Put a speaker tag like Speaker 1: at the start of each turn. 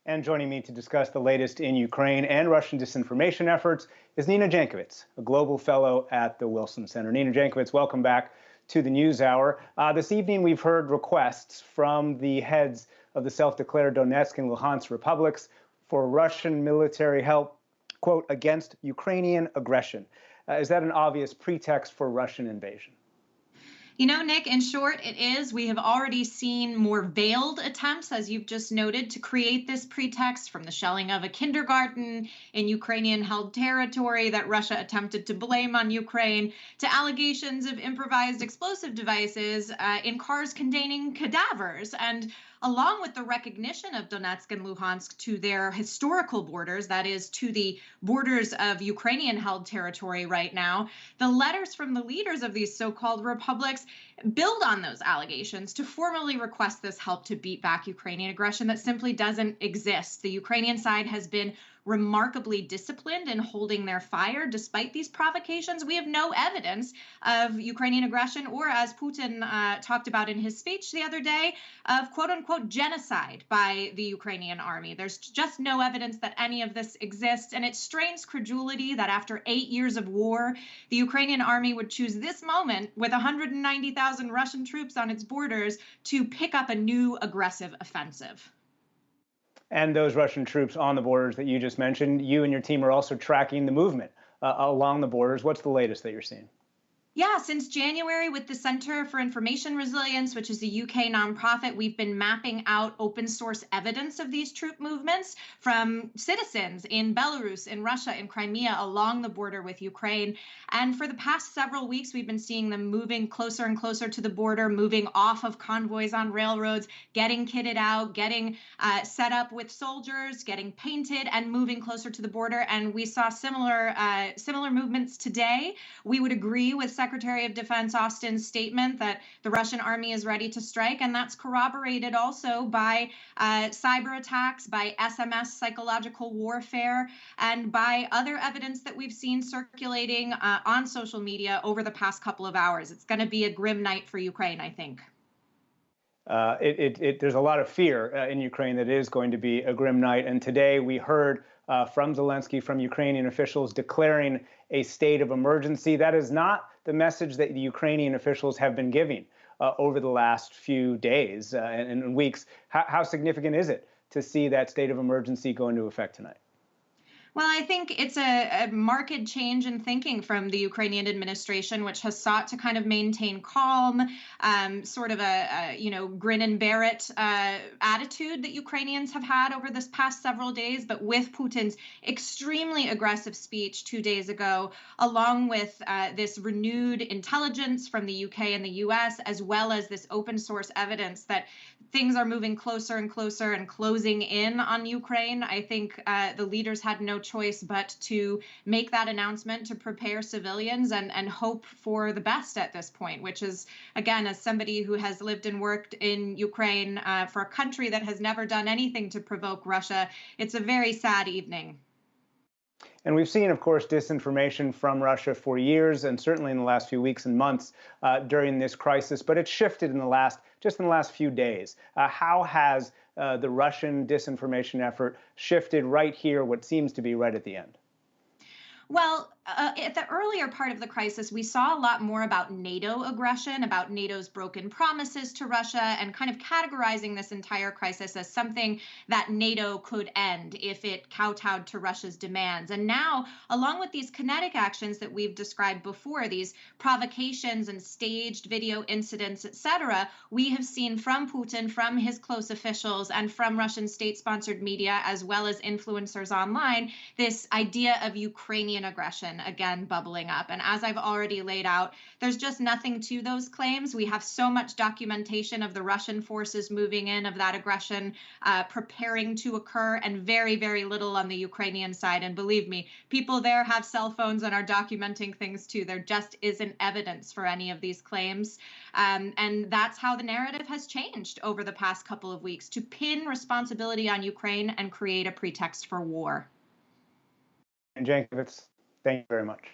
Speaker 1: And joining me to discuss the latest in Ukraine and Russian disinformation efforts is Nina Jankowicz, a global fellow at the Wilson Center. Nina Jankowicz, welcome back to the NewsHour. This evening, we've heard requests from the heads of the self-declared Donetsk and Luhansk republics for Russian military help, quote, against Ukrainian aggression. Is that an obvious pretext for Russian invasion?
Speaker 2: You know, Nick, in short, it is. We have already seen more veiled attempts, as you've just noted, to create this pretext, from the shelling of a kindergarten in Ukrainian-held territory that Russia attempted to blame on Ukraine, to allegations of improvised explosive devices in cars containing cadavers. And along with the recognition of Donetsk and Luhansk to their historical borders, that is, to the borders of Ukrainian-held territory right now, the letters from the leaders of these so-called republics build on those allegations to formally request this help to beat back Ukrainian aggression that simply doesn't exist. The Ukrainian side has been remarkably disciplined in holding their fire despite these provocations. We have no evidence of Ukrainian aggression, or, as Putin talked about in his speech the other day, of quote unquote genocide by the Ukrainian army. There's just no evidence that any of this exists. And it strains credulity that after 8 years of war, the Ukrainian army would choose this moment with 190,000 Russian troops on its borders to pick up a new aggressive offensive.
Speaker 1: And those Russian troops on the borders that you just mentioned, you and your team are also tracking the movement along the borders. What's the latest that you're seeing?
Speaker 2: Yeah, since January, with the Center for Information Resilience, which is a UK nonprofit, we've been mapping out open source evidence of these troop movements from citizens in Belarus, in Russia, in Crimea, along the border with Ukraine. And for the past several weeks, we've been seeing them moving closer and closer to the border, moving off of convoys on railroads, getting kitted out, getting set up with soldiers, getting painted, and moving closer to the border. And we saw similar movements today. We would agree with Secretary of Defense Austin's statement that the Russian army is ready to strike, and that's corroborated also by cyber attacks, by SMS psychological warfare, and by other evidence that we've seen circulating on social media over the past couple of hours. It's going to be a grim night for Ukraine, I think.
Speaker 1: There's a lot of fear in Ukraine that it is going to be a grim night. And today we heard from Zelensky, from Ukrainian officials, declaring a state of emergency. That is not the message that the Ukrainian officials have been giving over the last few days and weeks. How significant is it to see that state of emergency go into effect tonight?
Speaker 2: Well, I think it's a marked change in thinking from the Ukrainian administration, which has sought to kind of maintain calm, sort of a grin and bear it attitude that Ukrainians have had over this past several days. But with Putin's extremely aggressive speech 2 days ago, along with this renewed intelligence from the UK and the US, as well as this open source evidence that things are moving closer and closer and closing in on Ukraine, I think the leaders had no choice but to make that announcement to prepare civilians and hope for the best at this point, which is, again, as somebody who has lived and worked in Ukraine for a country that has never done anything to provoke Russia, it's a very sad evening.
Speaker 1: And we've seen, of course, disinformation from Russia for years, and certainly in the last few weeks and months during this crisis. But it's shifted in the last few days. How has the Russian disinformation effort shifted right here, what seems to be right at the end?
Speaker 2: Well, at the earlier part of the crisis, we saw a lot more about NATO aggression, about NATO's broken promises to Russia, and kind of categorizing this entire crisis as something that NATO could end if it kowtowed to Russia's demands. And now, along with these kinetic actions that we've described before, these provocations and staged video incidents, etc., we have seen from Putin, from his close officials, and from Russian state-sponsored media, as well as influencers online, this idea of Ukrainian aggression again bubbling up. And as I've already laid out, there's just nothing to those claims. We have so much documentation of the Russian forces moving in, of that aggression preparing to occur, and very, very little on the Ukrainian side. And believe me, people there have cell phones and are documenting things too. There just isn't evidence for any of these claims. And that's how the narrative has changed over the past couple of weeks, to pin responsibility on Ukraine and create a pretext for war.
Speaker 1: And Jankowicz, thank you very much.